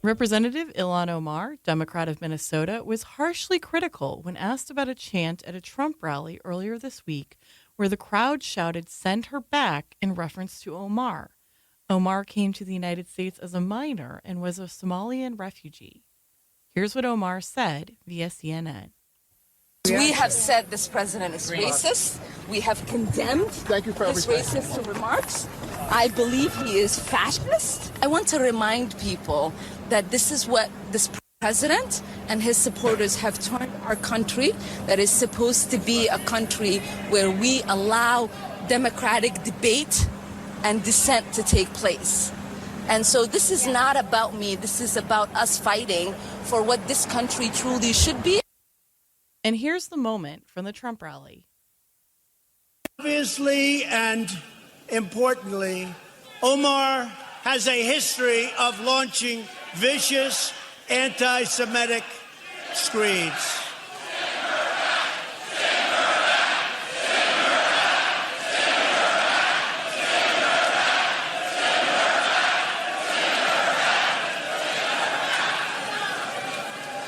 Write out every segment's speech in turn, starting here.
Representative Ilhan Omar, Democrat of Minnesota, was harshly critical when asked about a chant at a Trump rally earlier this week where the crowd shouted, "Send her back," in reference to Omar. Omar came to the United States as a minor and was a Somalian refugee. Here's what Omar said via CNN. We have said this president is racist. We have condemned his racist remarks. I believe he is fascist. I want to remind people that this is what this president and his supporters have turned our country, that is supposed to be a country where we allow democratic debate and dissent to take place. And so this is not about me. This is about us fighting for what this country truly should be. And here's the moment from the Trump rally. Obviously and importantly, Omar has a history of launching vicious anti-Semitic screeds.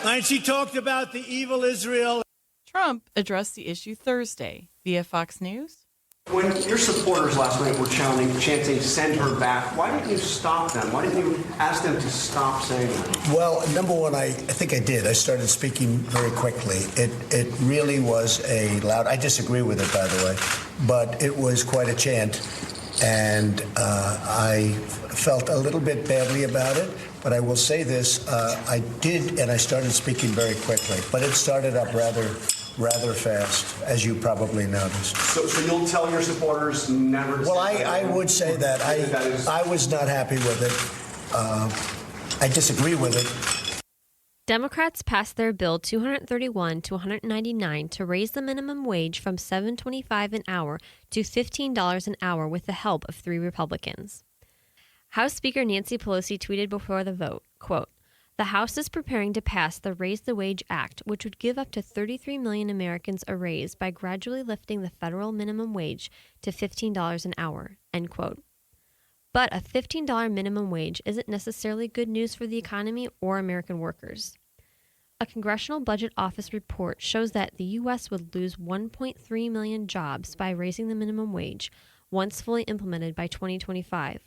And she talked about the evil Israel. Trump addressed the issue Thursday via Fox News. When your supporters last night were chanting, "Send her back," why didn't you stop them? Why didn't you ask them to stop saying that? Well, number one, I think I did. I started speaking very quickly. It really was a loud, I disagree with it, by the way, but it was quite a chant. And I felt a little bit badly about it. But I will say this, I did, and I started speaking very quickly. But it started up rather fast, as you probably noticed. So you'll tell your supporters never to Well, say I would say that. I was not happy with it. I disagree with it. Democrats passed their Bill 231 to 199 to raise the minimum wage from $7.25 an hour to $15 an hour with the help of 3 Republicans. House Speaker Nancy Pelosi tweeted before the vote, quote, "The House is preparing to pass the Raise the Wage Act, which would give up to 33 million Americans a raise by gradually lifting the federal minimum wage to $15 an hour," end quote. But a $15 minimum wage isn't necessarily good news for the economy or American workers. A Congressional Budget Office report shows that the U.S. would lose 1.3 million jobs by raising the minimum wage once fully implemented by 2025.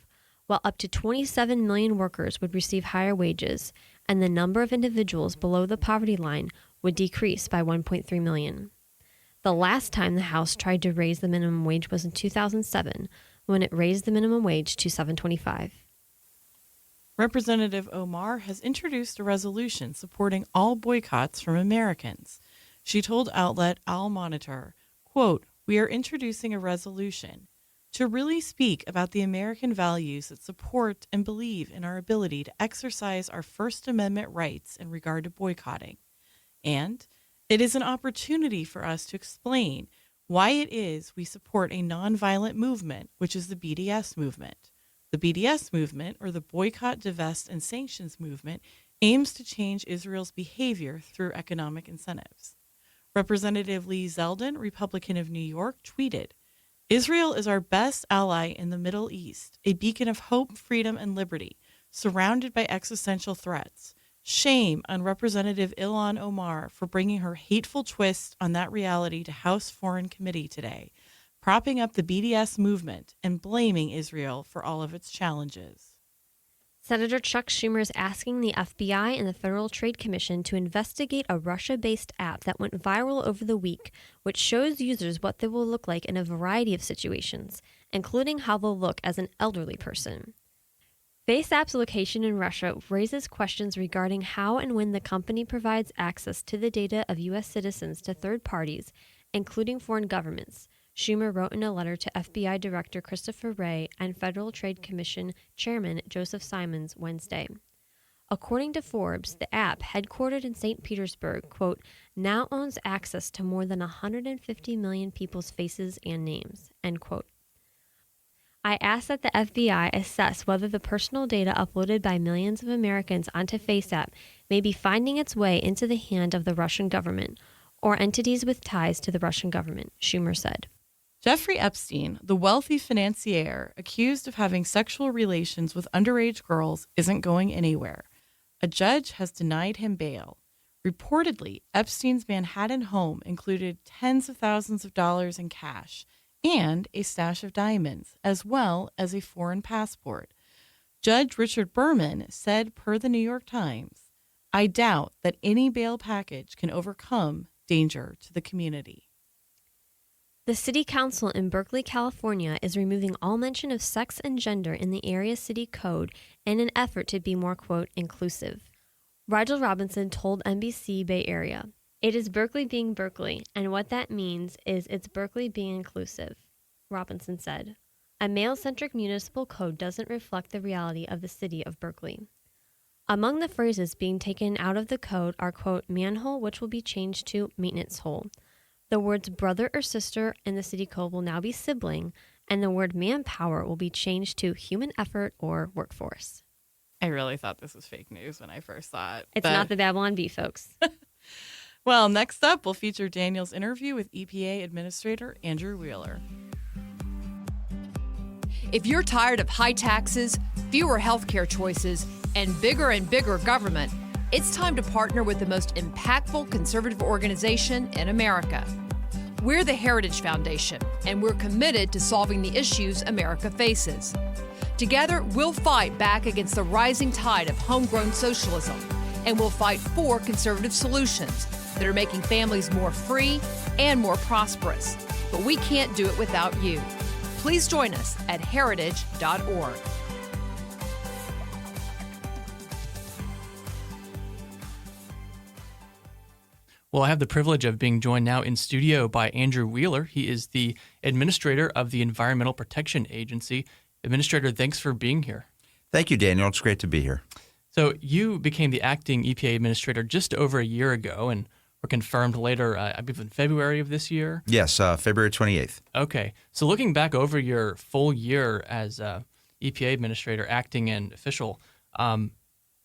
While up to 27 million workers would receive higher wages, and the number of individuals below the poverty line would decrease by 1.3 million. The last time the House tried to raise the minimum wage was in 2007, when it raised the minimum wage to $7.25. Representative Omar has introduced a resolution supporting all boycotts from Americans. She told outlet Al Monitor, quote, "We are introducing a resolution to really speak about the American values that support and believe in our ability to exercise our First Amendment rights in regard to boycotting. And it is an opportunity for us to explain why it is we support a nonviolent movement, which is the BDS movement. The BDS movement, or the Boycott, Divest, and Sanctions movement, aims to change Israel's behavior through economic incentives." Representative Lee Zeldin, Republican of New York, tweeted, "Israel is our best ally in the Middle East, a beacon of hope, freedom, and liberty, surrounded by existential threats. Shame on Representative Ilhan Omar for bringing her hateful twist on that reality to House Foreign Committee today, propping up the BDS movement and blaming Israel for all of its challenges." Senator Chuck Schumer is asking the FBI and the Federal Trade Commission to investigate a Russia-based app that went viral over the week, which shows users what they will look like in a variety of situations, including how they'll look as an elderly person. FaceApp's location in Russia raises questions regarding how and when the company provides access to the data of U.S. citizens to third parties, including foreign governments, Schumer wrote in a letter to FBI Director Christopher Wray and Federal Trade Commission Chairman Joseph Simons Wednesday. According to Forbes, the app, headquartered in St. Petersburg, quote, "now owns access to more than 150 million people's faces and names," end quote. I ask that the FBI assess whether the personal data uploaded by millions of Americans onto FaceApp may be finding its way into the hand of the Russian government or entities with ties to the Russian government, Schumer said. Jeffrey Epstein, the wealthy financier accused of having sexual relations with underage girls, isn't going anywhere. A judge has denied him bail. Reportedly, Epstein's Manhattan home included tens of thousands of dollars in cash and a stash of diamonds, as well as a foreign passport. Judge Richard Berman said, per the New York Times, "I doubt that any bail package can overcome danger to the community." The City Council in Berkeley, California is removing all mention of sex and gender in the area city code in an effort to be more, quote, inclusive. Rigel Robinson told NBC Bay Area, "It is Berkeley being Berkeley, and what that means is it's Berkeley being inclusive," Robinson said. "A male-centric municipal code doesn't reflect the reality of the city of Berkeley." Among the phrases being taken out of the code are, quote, manhole, which will be changed to maintenance hole. The words brother or sister in the city code will now be sibling, and the word manpower will be changed to human effort or workforce. I really thought this was fake news when I first saw it. It's not the Babylon Bee, folks. Well, next up, we'll feature Daniel's interview with EPA Administrator Andrew Wheeler. If you're tired of high taxes, fewer healthcare choices, and bigger government, it's time to partner with the most impactful conservative organization in America. We're the Heritage Foundation, and we're committed to solving the issues America faces. Together, we'll fight back against the rising tide of homegrown socialism, and we'll fight for conservative solutions that are making families more free and more prosperous. But we can't do it without you. Please join us at heritage.org. Well, I have the privilege of being joined now in studio by Andrew Wheeler. He is the administrator of the Environmental Protection Agency. Administrator, thanks for being here. Thank you, Daniel. It's great to be here. So you became the acting EPA administrator just over a year ago and were confirmed later, I believe in February of this year? Yes, February 28th. Okay. So looking back over your full year as EPA administrator, acting and official,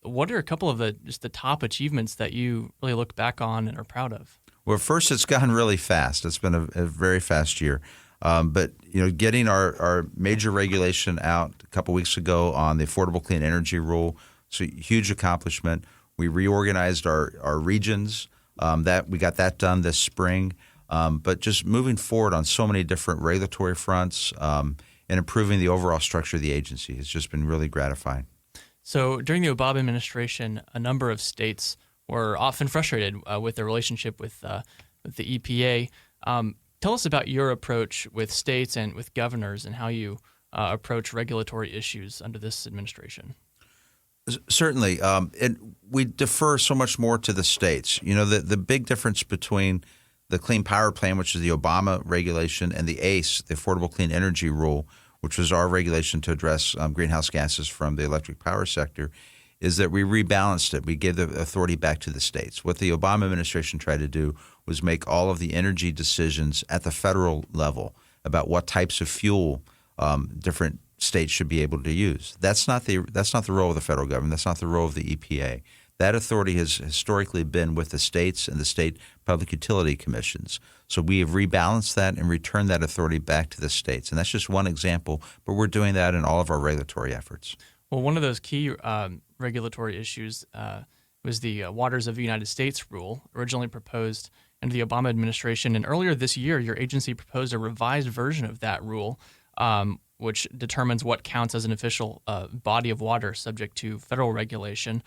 what are a couple of the top achievements that you really look back on and are proud of? Well, first, it's gone really fast. It's been a very fast year. But getting our major regulation out a couple weeks ago on the Affordable Clean Energy Rule, it's a huge accomplishment. We reorganized our regions. That we got that done this spring. But just moving forward on so many different regulatory fronts and improving the overall structure of the agency has just been really gratifying. So during the Obama administration, a number of states were often frustrated with their relationship with the EPA. Tell us about your approach with states and with governors and how you approach regulatory issues under this administration. Certainly. We defer so much more to the states. The big difference between the Clean Power Plan, which is the Obama regulation, and the ACE, the Affordable Clean Energy Rule, which was our regulation to address greenhouse gases from the electric power sector, is that we rebalanced it. We gave the authority back to the states. What the Obama administration tried to do was make all of the energy decisions at the federal level about what types of fuel different states should be able to use. That's not the role of the federal government. That's not the role of the EPA. That authority has historically been with the states and the state public utility commissions. So we have rebalanced that and returned that authority back to the states. And that's just one example, but we're doing that in all of our regulatory efforts. Well, one of those key regulatory issues was the Waters of the United States rule, originally proposed under the Obama administration. And earlier this year, your agency proposed a revised version of that rule, which determines what counts as an official body of water subject to federal regulation.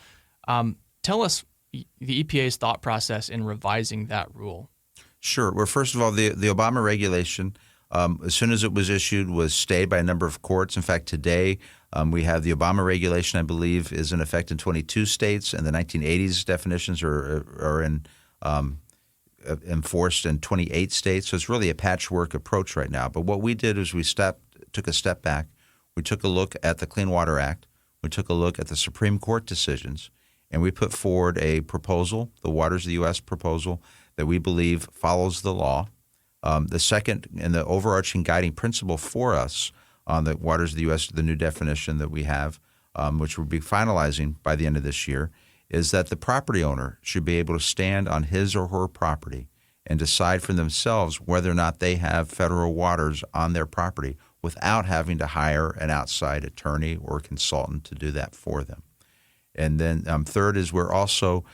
Tell us the EPA's thought process in revising that rule. Sure. Well, first of all, the Obama regulation, as soon as it was issued, was stayed by a number of courts. In fact, today we have the Obama regulation, I believe, is in effect in 22 states, and the 1980s definitions are enforced in 28 states. So it's really a patchwork approach right now. But what we did is we took a step back. We took a look at the Clean Water Act. We took a look at the Supreme Court decisions, and we put forward a proposal, the Waters of the U.S. proposal, that we believe follows the law. The second and the overarching guiding principle for us on the Waters of the U.S., the new definition that we have, which we'll be finalizing by the end of this year, is that the property owner should be able to stand on his or her property and decide for themselves whether or not they have federal waters on their property without having to hire an outside attorney or consultant to do that for them. And then third is we're also,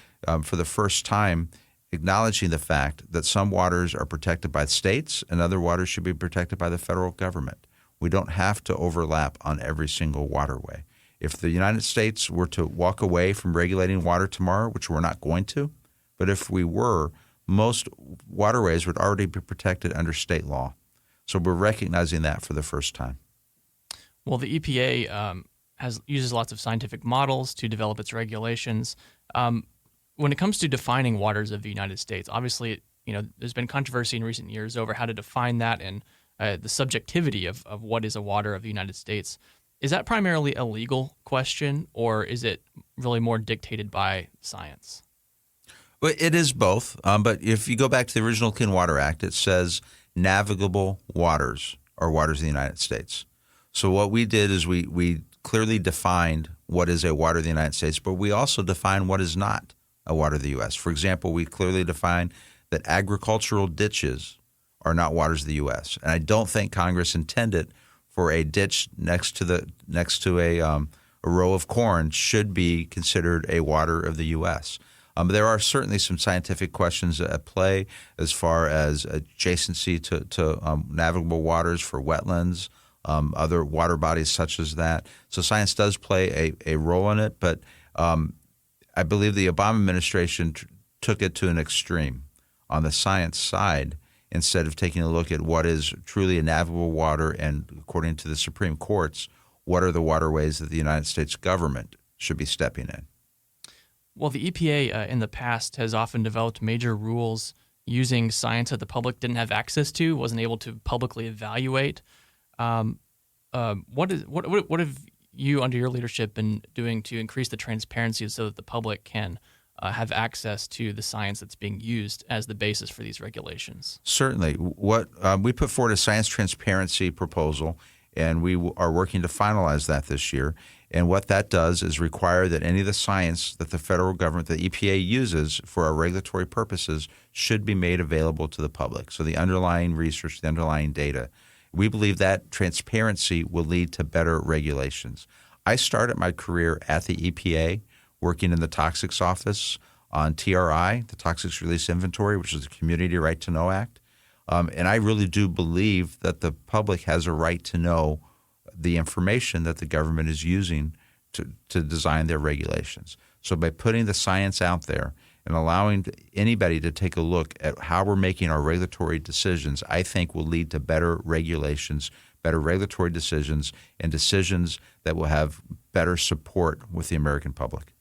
for the first time, acknowledging the fact that some waters are protected by states and other waters should be protected by the federal government. We don't have to overlap on every single waterway. If the United States were to walk away from regulating water tomorrow, which we're not going to, but if we were, most waterways would already be protected under state law. So we're recognizing that for the first time. Well, the EPA uses lots of scientific models to develop its regulations. When it comes to defining waters of the United States, obviously, there's been controversy in recent years over how to define that and the subjectivity of what is a water of the United States. Is that primarily a legal question, or is it really more dictated by science? Well, it is both. But if you go back to the original Clean Water Act, it says navigable waters are waters of the United States. So what we did is we clearly defined what is a water of the United States, but we also defined what is not a water of the U.S. For example, we clearly define that agricultural ditches are not waters of the U.S. And I don't think Congress intended for a ditch next to a row of corn should be considered a water of the U.S. There are certainly some scientific questions at play as far as adjacency to navigable waters for wetlands, other water bodies such as that. So science does play a role in it, but I believe the Obama administration took it to an extreme on the science side instead of taking a look at what is truly a navigable water and, according to the Supreme Courts, what are the waterways that the United States government should be stepping in. Well, the EPA in the past has often developed major rules using science that the public didn't have access to, wasn't able to publicly evaluate. What have you, under your leadership, been doing to increase the transparency so that the public can have access to the science that's being used as the basis for these regulations? Certainly. What we put forward a science transparency proposal, and we are working to finalize that this year. And what that does is require that any of the science that the federal government, the EPA, uses for our regulatory purposes should be made available to the public. So the underlying research, the underlying data. We believe that transparency will lead to better regulations. I started my career at the EPA working in the Toxics Office on TRI, the Toxics Release Inventory, which is the Community Right to Know Act. And I really do believe that the public has a right to know the information that the government is using to design their regulations. So by putting the science out there and allowing anybody to take a look at how we're making our regulatory decisions, I think will lead to better regulations, better regulatory decisions, and decisions that will have better support with the American public.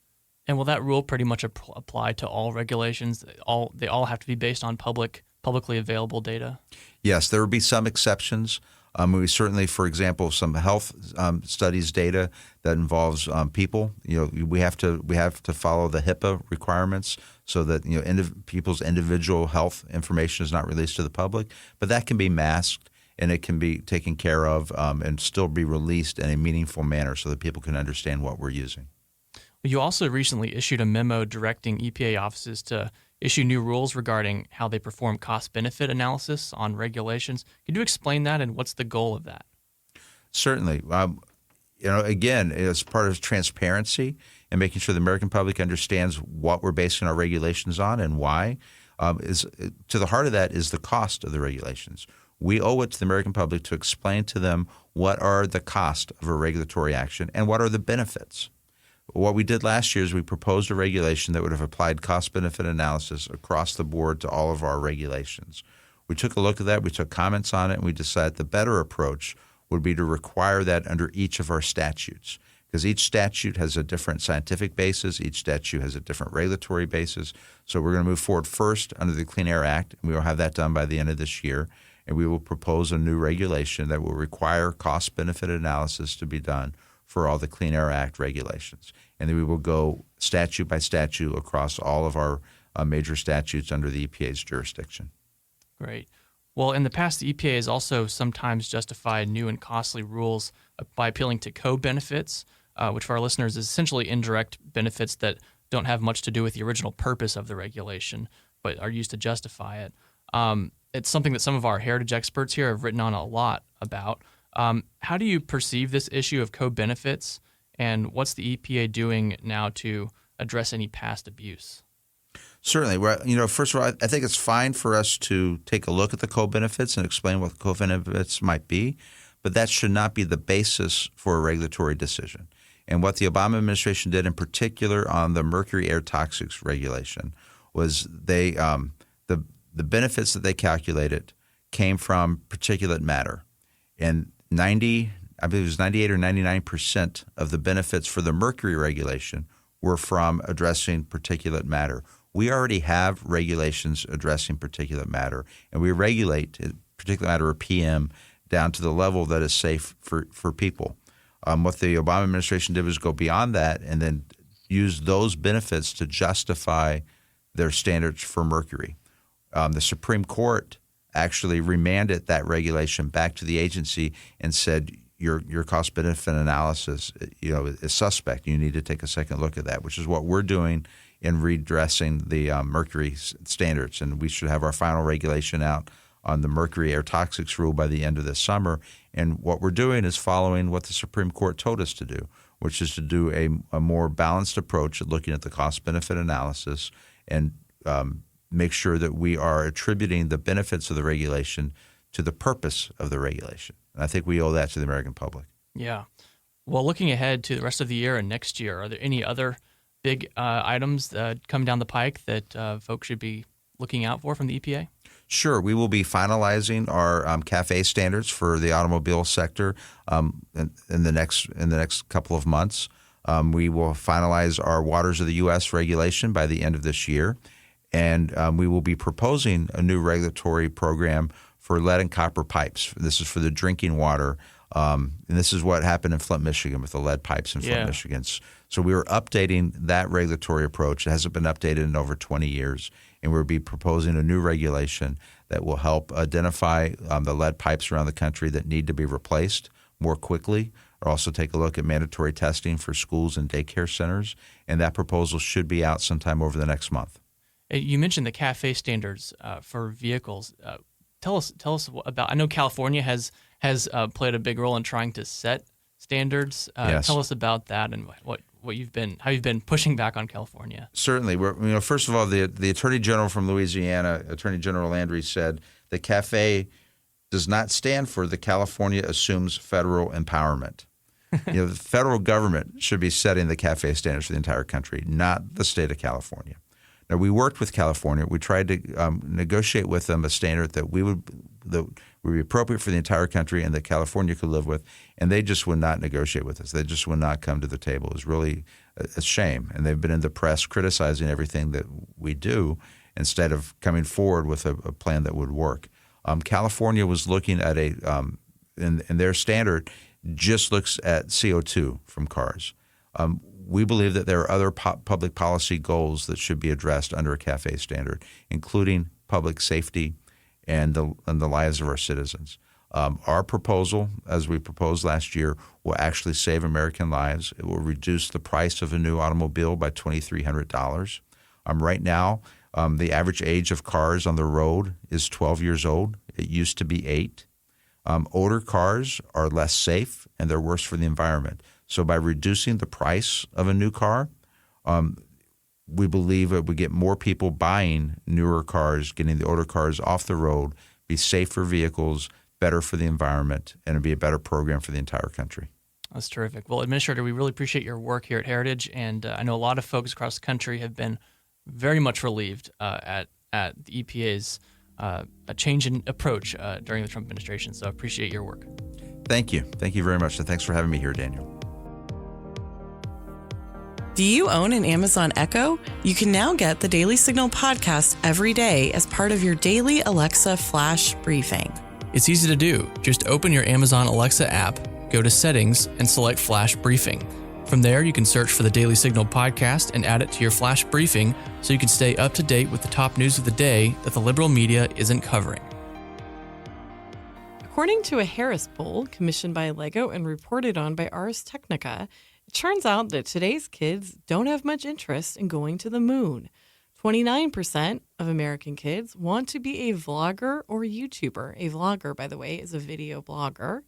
And will that rule pretty much apply to all regulations? They all have to be based on publicly available data? Yes, there will be some exceptions. We certainly, for example, some health studies data that involves people. We have to follow the HIPAA requirements so that people's individual health information is not released to the public. But that can be masked and it can be taken care of and still be released in a meaningful manner so that people can understand what we're using. You also recently issued a memo directing EPA offices to issue new rules regarding how they perform cost-benefit analysis on regulations. Could you explain that and what's the goal of that? Certainly. Again, as part of transparency and making sure the American public understands what we're basing our regulations on and why, to the heart of that is the cost of the regulations. We owe it to the American public to explain to them what are the cost of a regulatory action and what are the benefits. What we did last year is we proposed a regulation that would have applied cost-benefit analysis across the board to all of our regulations. We took a look at that, we took comments on it, and we decided the better approach would be to require that under each of our statutes, because each statute has a different scientific basis, each statute has a different regulatory basis. So we're going to move forward first under the Clean Air Act, and we will have that done by the end of this year, and we will propose a new regulation that will require cost-benefit analysis to be done for all the Clean Air Act regulations. And then we will go statute by statute across all of our major statutes under the EPA's jurisdiction. Great. Well, in the past, the EPA has also sometimes justified new and costly rules by appealing to co-benefits, which for our listeners is essentially indirect benefits that don't have much to do with the original purpose of the regulation, but are used to justify it. It's something that some of our heritage experts here have written on a lot about. How do you perceive this issue of co-benefits, And what's the EPA doing now to address any past abuse? Certainly. First of all, I think it's fine for us to take a look at the co-benefits and explain what the co-benefits might be, but that should not be the basis for a regulatory decision. And what the Obama administration did in particular on the mercury air toxics regulation was the benefits that they calculated came from particulate matter. And I believe it was 98 or 99% of the benefits for the mercury regulation were from addressing particulate matter. We already have regulations addressing particulate matter, and we regulate particulate matter, or PM, down to the level that is safe for people. What the Obama administration did was go beyond that and then use those benefits to justify their standards for mercury. The Supreme Court actually remanded that regulation back to the agency and said your cost-benefit analysis, is suspect. You need to take a second look at that, which is what we're doing in redressing the mercury standards. And we should have our final regulation out on the mercury air toxics rule by the end of this summer. And what we're doing is following what the Supreme Court told us to do, which is to do a more balanced approach at looking at the cost-benefit analysis and make sure that we are attributing the benefits of the regulation to the purpose of the regulation. And I think we owe that to the American public. Yeah. Well, looking ahead to the rest of the year and next year, are there any other big items that come down the pike that folks should be looking out for from the EPA? Sure. We will be finalizing our CAFE standards for the automobile sector in the next couple of months. We will finalize our Waters of the U.S. regulation by the end of this year. And we will be proposing a new regulatory program for lead and copper pipes. This is for the drinking water. And this is what happened in Flint, Michigan with the lead pipes in Flint, Michigan. So we were updating that regulatory approach. It hasn't been updated in over 20 years. And we'll be proposing a new regulation that will help identify the lead pipes around the country that need to be replaced more quickly, or also take a look at mandatory testing for schools and daycare centers. And that proposal should be out sometime over the next month. You mentioned the CAFE standards for vehicles. Tell us about. I know California has played a big role in trying to set standards. Yes. Tell us about that and how you've been pushing back on California. Certainly. First of all, the Attorney General from Louisiana, Attorney General Landry, said the CAFE does not stand for the California assumes federal empowerment. The federal government should be setting the CAFE standards for the entire country, not the state of California. Now, we worked with California. We tried to negotiate with them a standard that would be appropriate for the entire country and that California could live with, and they just would not negotiate with us. They just would not come to the table. It was really a shame, and they've been in the press criticizing everything that we do instead of coming forward with a plan that would work. California was looking at and their standard just looks at CO2 from cars. We believe that there are other public policy goals that should be addressed under a CAFE standard, including public safety and the lives of our citizens. Our proposal, as we proposed last year, will actually save American lives. It will reduce the price of a new automobile by $2,300. Right now, the average age of cars on the road is 12 years old. It used to be 8. Older cars are less safe and they're worse for the environment. So by reducing the price of a new car, we believe that we get more people buying newer cars, getting the older cars off the road, be safer vehicles, better for the environment, and it'd be a better program for the entire country. That's terrific. Well, Administrator, we really appreciate your work here at Heritage, and I know a lot of folks across the country have been very much relieved at the EPA's a change in approach during the Trump administration. So I appreciate your work. Thank you. Thank you very much, and thanks for having me here, Daniel. Do you own an Amazon Echo? You can now get the Daily Signal podcast every day as part of your daily Alexa flash briefing. It's easy to do. Just open your Amazon Alexa app, go to Settings, and select Flash Briefing. From there, you can search for the Daily Signal podcast and add it to your flash briefing so you can stay up to date with the top news of the day that the liberal media isn't covering. According to a Harris poll commissioned by Lego and reported on by Ars Technica, it turns out that today's kids don't have much interest in going to the moon. 29% of American kids want to be a vlogger or YouTuber. A vlogger, by the way, is a video blogger.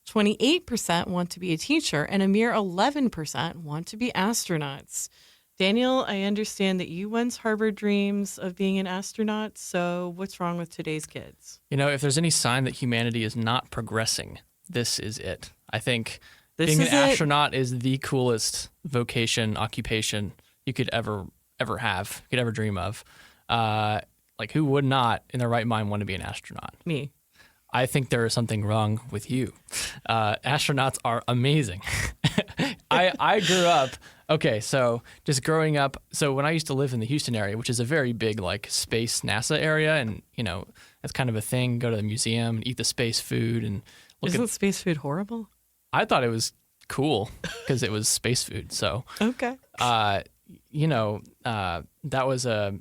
28% want to be a teacher, and a mere 11% want to be astronauts. Daniel, I understand that you once harbored dreams of being an astronaut, so what's wrong with today's kids? If there's any sign that humanity is not progressing, this is it. I think being an astronaut is the coolest vocation, occupation you could ever have, could ever dream of. Who would not, in their right mind, want to be an astronaut? Me. I think there is something wrong with you. Astronauts are amazing. I grew up, just growing up. So when I used to live in the Houston area, which is a very big space NASA area, and that's kind of a thing. Go to the museum and eat the space food and Isn't space food horrible? I thought it was cool because it was space food. So okay. That was a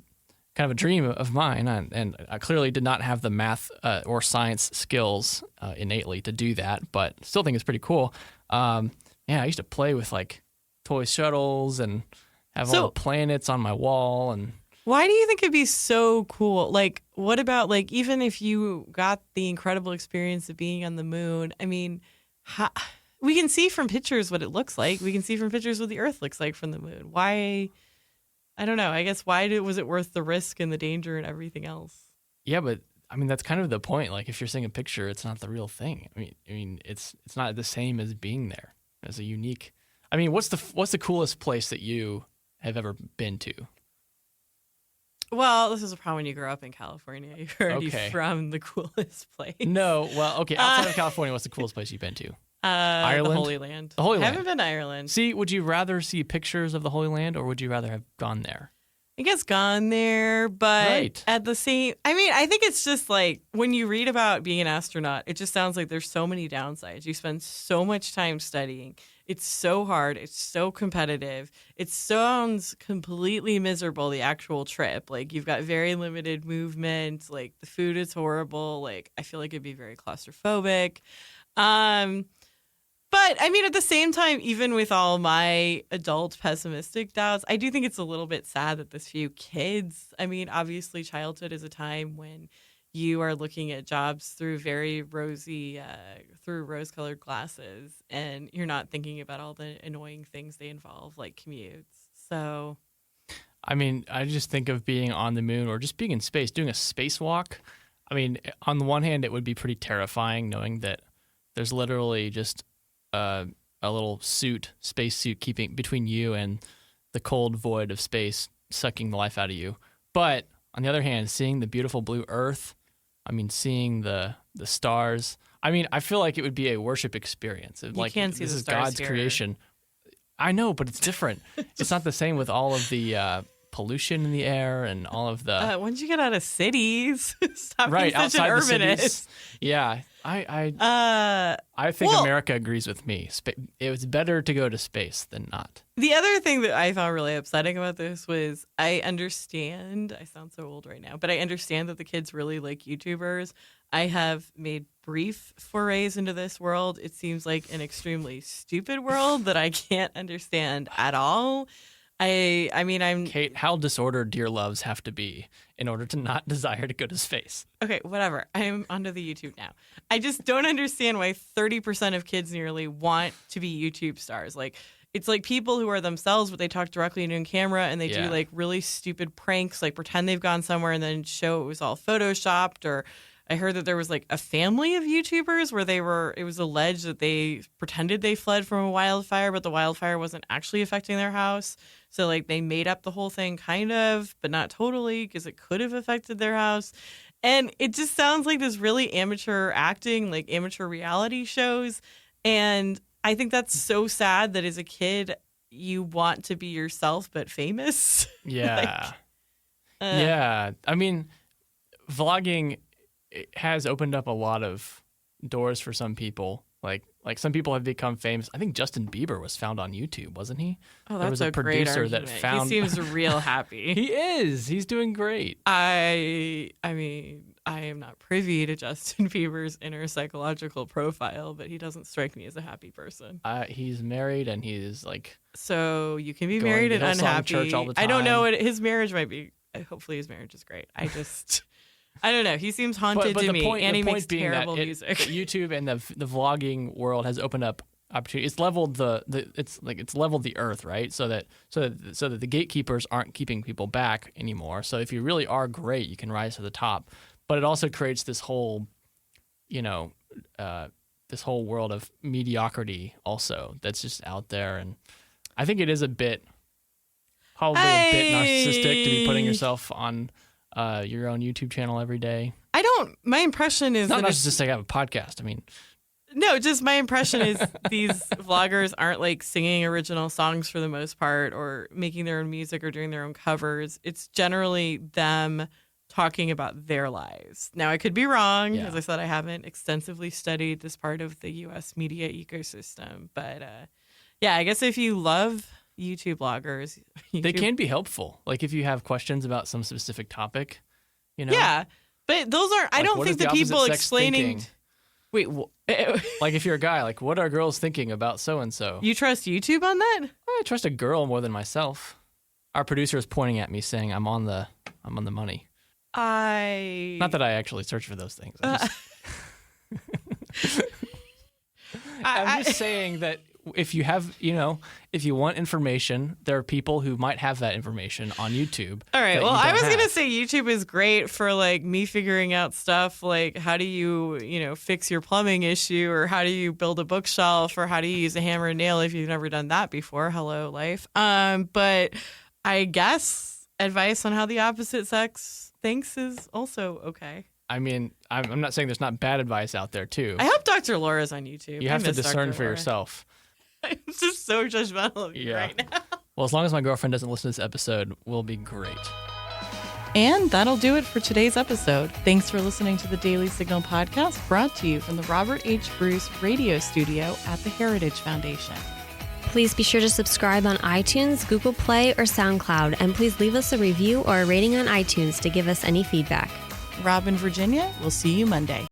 kind of a dream of mine, and I clearly did not have the math or science skills innately to do that, but still think it's pretty cool. I used to play with toy shuttles and have all the planets on my wall. And why do you think it'd be so cool? What about even if you got the incredible experience of being on the moon? I mean, we can see from pictures what it looks like. We can see from pictures what the Earth looks like from the moon. Why? I don't know. I guess was it worth the risk and the danger and everything else? Yeah, but I mean that's kind of the point. If you're seeing a picture, it's not the real thing. I mean it's not the same as being there. As a unique. I mean, what's the coolest place that you have ever been to? Well, this is a problem when you grow up in California. You're already from the coolest place. No, well, okay. Outside of California, what's the coolest place you've been to? Ireland? The Holy Land. The Holy Land. I haven't been to Ireland. See, would you rather see pictures of the Holy Land, or would you rather have gone there? I guess gone there, but at the same... I mean, I think it's just when you read about being an astronaut, it just sounds like there's so many downsides. You spend so much time studying. It's so hard. It's so competitive. It sounds completely miserable, the actual trip. You've got very limited movement. The food is horrible. I feel like it'd be very claustrophobic. But, I mean, at the same time, even with all my adult pessimistic doubts, I do think it's a little bit sad that this few kids, I mean, obviously childhood is a time when you are looking at jobs through very through rose-colored glasses, and you're not thinking about all the annoying things they involve, like commutes. So, I mean, I just think of being on the moon or just being in space, doing a spacewalk. I mean, on the one hand, it would be pretty terrifying knowing that there's literally just a little space suit keeping between you and the cold void of space, sucking the life out of you. But on the other hand, seeing the beautiful blue Earth, I mean, seeing the stars. I mean, I feel like it would be a worship experience. You can't see this the is stars God's here. Creation. I know, but it's different. It's not the same with all of the pollution in the air and all of the. Once you get out of cities, stop right being such an outside the urbanist. cities. Yeah, I think America agrees with me. It was better to go to space than not. The other thing that I found really upsetting about this was I understand. I sound so old right now, but I understand that the kids really like YouTubers. I have made brief forays into this world. It seems like an extremely stupid world that I can't understand at all. I mean, I'm... Kate, how disordered dear loves have to be in order to not desire to go to space? Okay, whatever. I'm onto the YouTube now. I just don't understand why 30% of kids nearly want to be YouTube stars. It's people who are themselves, but they talk directly into a camera and they do really stupid pranks, pretend they've gone somewhere and then show it was all photoshopped. Or I heard that there was a family of YouTubers where it was alleged that they pretended they fled from a wildfire, but the wildfire wasn't actually affecting their house. So they made up the whole thing kind of, but not totally, because it could have affected their house. And it just sounds like this really amateur acting, amateur reality shows. And I think that's so sad that as a kid, you want to be yourself, but famous. Yeah. Yeah. I mean, vlogging has opened up a lot of doors for some people. Like some people have become famous. I think Justin Bieber was found on YouTube, wasn't he? Oh, that's there was a great producer argument. that found. He seems real happy. He is. He's doing great. I mean, I am not privy to Justin Bieber's inner psychological profile, but he doesn't strike me as a happy person. He's married and he's So you can be going married to and Hillsong unhappy. Church all the time. I don't know. His marriage might be hopefully his marriage is great. I don't know. He seems haunted to me, and he makes terrible music. YouTube and the vlogging world has opened up opportunity. It's leveled it's leveled the earth, right? So that the gatekeepers aren't keeping people back anymore. So if you really are great, you can rise to the top. But it also creates this whole, this whole world of mediocrity also that's just out there, and I think it is probably a bit narcissistic to be putting yourself on your own YouTube channel every day. My impression is not that narcissistic. I have a podcast. I mean. No, just my impression is these vloggers aren't like singing original songs for the most part or making their own music or doing their own covers. It's generally them talking about their lives. Now, I could be wrong. Yeah. As I said, I haven't extensively studied this part of the U.S. media ecosystem. But yeah, I guess if you love YouTube bloggers, they can be helpful. Like if you have questions about some specific topic, Yeah, but those are, I don't think the people explaining. Wait, like if you're a guy, like what are girls thinking about so-and-so? You trust YouTube on that? I trust a girl more than myself. Our producer is pointing at me saying I'm on the money. Not that I actually search for those things. I'm just saying that if you have, if you want information, there are people who might have that information on YouTube. All right. Well, I was going to say YouTube is great for like me figuring out stuff like how do you, fix your plumbing issue, or how do you build a bookshelf, or how do you use a hammer and nail if you've never done that before. Hello, life. But I guess advice on how the opposite sex thinks is also okay. I mean, I'm not saying there's not bad advice out there too. I hope Dr. Laura's on YouTube. You have to discern for yourself. I'm just so judgmental of you right now. Well, as long as my girlfriend doesn't listen to this episode, we'll be great. And that'll do it for today's episode. Thanks for listening to the Daily Signal podcast, brought to you from the Robert H. Bruce radio studio at the Heritage Foundation. Please be sure to subscribe on iTunes, Google Play, or SoundCloud, and please leave us a review or a rating on iTunes to give us any feedback. Rob in Virginia, we'll see you Monday.